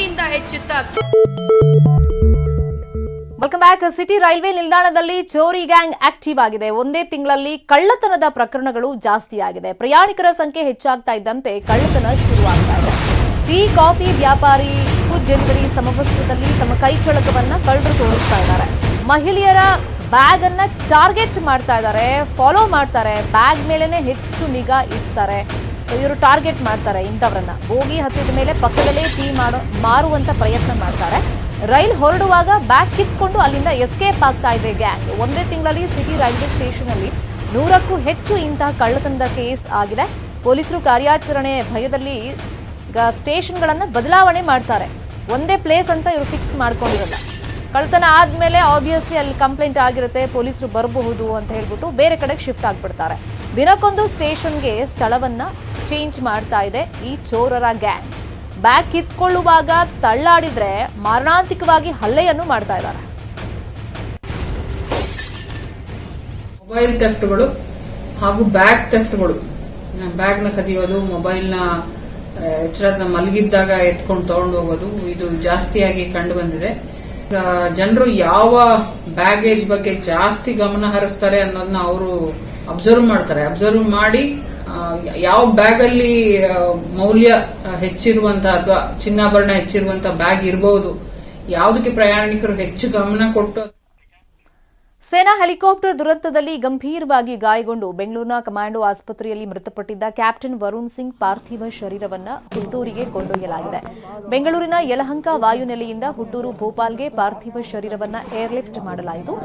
ಶಕ್ತಿಯಿಂದ ಹೆಚ್ಚುತ್ತಾ. Welcome back. City railway ನಿಲ್ದಾಣದಲ್ಲಿ ಚೋರಿ ಗ್ಯಾಂಗ್ ಆಕ್ಟಿವ್ ಆಗಿದೆ. ಒಂದೇ ತಿಂಗಳಲ್ಲಿ ಕಳ್ಳತನದ ಪ್ರಕರಣಗಳು ಜಾಸ್ತಿ ಆಗಿದೆ. ಪ್ರಯಾಣಿಕರ ಸಂಖ್ಯೆ ಹೆಚ್ಚಾಗ್ತಾ ಇದ್ದಂತೆ ಕಳ್ಳತನ ಶುರುವಾಗ್ತಾ ಇದೆ. ಟೀ ಕಾಫಿ ವ್ಯಾಪಾರಿ, ಫುಡ್ ಡೆಲಿವರಿ ಸಮವಸ್ತ್ರದಲ್ಲಿ ತಮ್ಮ ಕೈ ಚಳಕವನ್ನ ಕಳ್ಳರು ತೋರಿಸ್ತಾ ಇದ್ದಾರೆ. ಮಹಿಳೆಯರ ಬ್ಯಾಗ್ ಅನ್ನ ಟಾರ್ಗೆಟ್ ಮಾಡ್ತಾ ಇದ್ದಾರೆ, ಫಾಲೋ ಮಾಡ್ತಾರೆ, ಬ್ಯಾಗ್ ಮೇಲೆನೆ ಹೆಚ್ಚು ನಿಗಾ ಇಡ್ತಾರೆ. ಸೊ ಇವರು ಟಾರ್ಗೆಟ್ ಮಾಡ್ತಾರೆ ಇಂಥವ್ರನ್ನ. ಬೋಗಿ ಹತ್ತಿದ ಮೇಲೆ ಪಕ್ಕದಲ್ಲೇ ಟೀ ಮಾರುವಂತ ಪ್ರಯತ್ನ ಮಾಡ್ತಾರೆ. ರೈಲ್ ಹೊರಡುವಾಗ ಬ್ಯಾಗ್ ಕಿತ್ಕೊಂಡು ಅಲ್ಲಿಂದ ಎಸ್ಕೇಪ್ ಆಗ್ತಾ ಇದೆ ಗ್ಯಾಂಗ್. ಒಂದೇ ತಿಂಗಳಲ್ಲಿ ಸಿಟಿ ರೈಲ್ವೆ ಸ್ಟೇಷನ್ ಅಲ್ಲಿ 100ಕ್ಕೂ ಹೆಚ್ಚು ಇಂತಹ ಕಳ್ಳತನದ ಕೇಸ್ ಆಗಿದೆ. ಪೊಲೀಸರು ಕಾರ್ಯಾಚರಣೆ ಭಯದಲ್ಲಿ ಸ್ಟೇಷನ್ಗಳನ್ನ ಬದಲಾವಣೆ ಮಾಡ್ತಾರೆ. ಒಂದೇ ಪ್ಲೇಸ್ ಅಂತ ಇವರು ಫಿಕ್ಸ್ ಮಾಡ್ಕೊಂಡಿರಲ್ಲ. ಕಳ್ಳತನ ಆದ್ಮೇಲೆ ಆಬ್ವಿಯಸ್ಲಿ ಅಲ್ಲಿ ಕಂಪ್ಲೇಂಟ್ ಆಗಿರುತ್ತೆ, ಪೊಲೀಸರು ಬರಬಹುದು ಅಂತ ಹೇಳ್ಬಿಟ್ಟು ಬೇರೆ ಕಡೆಗೆ ಶಿಫ್ಟ್ ಆಗ್ಬಿಡ್ತಾರೆ. ದಿನಕ್ಕೊಂದು ಸ್ಟೇಷನ್ಗೆ ಸ್ಥಳವನ್ನ ಚೇಂಜ್ ಮಾಡ್ತಾ ಇದೆ ಈ ಚೋರರ ಗ್ಯಾಂಗ್. ಬ್ಯಾಗ್ ಕಿತ್ಕೊಳ್ಳುವಾಗ ತಳ್ಳಾಡಿದ್ರೆ ಮಾರಣಾಂತಿಕವಾಗಿ ಹಲ್ಲೆಯನ್ನು ಮಾಡ್ತಾ ಇದ್ದಾರೆ. ಮೊಬೈಲ್ ಥೆಫ್ಟ್ಗಳು ಹಾಗೂ ಬ್ಯಾಗ್ ಥೆಫ್ಟ್ಗಳು, ಬ್ಯಾಗ್ನ ಕದಿಯೋದು, ಮೊಬೈಲ್ನ ಎಚ್ಚರದ ಮಲಗಿದ್ದಾಗ ಎತ್ಕೊಂಡು ತಗೊಂಡು ಹೋಗೋದು, ಇದು ಜಾಸ್ತಿಯಾಗಿ ಕಂಡು ಬಂದಿದೆ. ಜನರು ಯಾವ ಬ್ಯಾಗೇಜ್ ಬಗ್ಗೆ ಜಾಸ್ತಿ ಗಮನ ಹರಿಸ್ತಾರೆ ಅನ್ನೋದನ್ನ ಅವರು ಅಬ್ಸರ್ವ್ ಮಾಡ್ತಾರೆ. ಅಬ್ಸರ್ವ್ ಮಾಡಿ ಯಾವ ಬ್ಯಾಗ್ ಅಲ್ಲಿ ಮೌಲ್ಯ ಹೆಚ್ಚಿರುವಂತ ಅಥವಾ ಚಿನ್ನಾಭರಣ ಹೆಚ್ಚಿರುವಂತ ಬ್ಯಾಗ್ ಇರಬಹುದು, ಯಾವುದಕ್ಕೆ ಪ್ರಯಾಣಿಕರು ಹೆಚ್ಚು ಗಮನ ಕೊಟ್ಟು. ಸೇನಾ ಹೆಲಿಕಾಪ್ಟರ್ ದುರಂತದಲ್ಲಿ ಗಂಭೀರವಾಗಿ ಗಾಯಗೊಂಡು ಬೆಂಗಳೂರಿನ ಕಮಾಂಡೋ ಆಸ್ಪತ್ರೆಯಲ್ಲಿ ಮೃತಪಟ್ಟಿದ್ದ ಕ್ಯಾಪ್ಟನ್ ವರುಣ್ ಸಿಂಗ್ ಪಾರ್ಥಿವ ಶರೀರವನ್ನು ಹುಟ್ಟೂರಿಗೆ ಕೊಂಡೊಯ್ಯಲಾಗಿದೆ. ಬೆಂಗಳೂರಿನ ಯಲಹಂಕ ವಾಯುನೆಲೆಯಿಂದ ಹುಟ್ಟೂರು ಭೋಪಾಲ್ಗೆ ಪಾರ್ಥಿವ ಶರೀರವನ್ನು ಏರ್ಲಿಫ್ಟ್ ಮಾಡಲಾಯಿತು.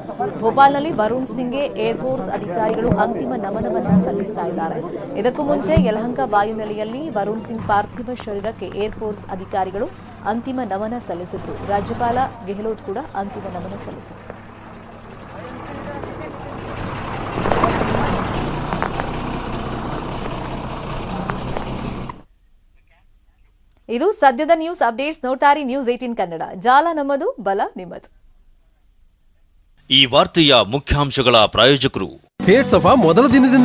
ಭೋಪಾಲ್ನಲ್ಲಿ ವರುಣ್ ಸಿಂಗ್ಗೆ ಏರ್ಫೋರ್ಸ್ ಅಧಿಕಾರಿಗಳು ಅಂತಿಮ ನಮನವನ್ನು ಸಲ್ಲಿಸ್ತಾ ಇದ್ದಾರೆ. ಇದಕ್ಕೂ ಮುಂಚೆ ಯಲಹಂಕ ವಾಯುನೆಲೆಯಲ್ಲಿ ವರುಣ್ ಸಿಂಗ್ ಪಾರ್ಥಿವ ಶರೀರಕ್ಕೆ ಏರ್ಫೋರ್ಸ್ ಅಧಿಕಾರಿಗಳು ಅಂತಿಮ ನಮನ ಸಲ್ಲಿಸಿದರು. ರಾಜ್ಯಪಾಲ ಗೆಹ್ಲೋಟ್ ಕೂಡ ಅಂತಿಮ ನಮನ ಸಲ್ಲಿಸಿದರು. ಇದು ಸದ್ಯದ ನ್ಯೂಸ್ ಅಪ್ಡೇಟ್ಸ್. ನೋಡ್ತಾರೆ ನ್ಯೂಸ್ 18 ಕನ್ನಡ. ಜಾಲ ನಮ್ಮದು, ಬಲ ನಿಮ್ಮದು. ಈ ವಾರ್ತೆಯ ಮುಖ್ಯಾಂಶಗಳ ಪ್ರಾಯೋಜಕರು ಹೇರ್ ಸಫಾ ಮೊದಲ ದಿನದಿಂದ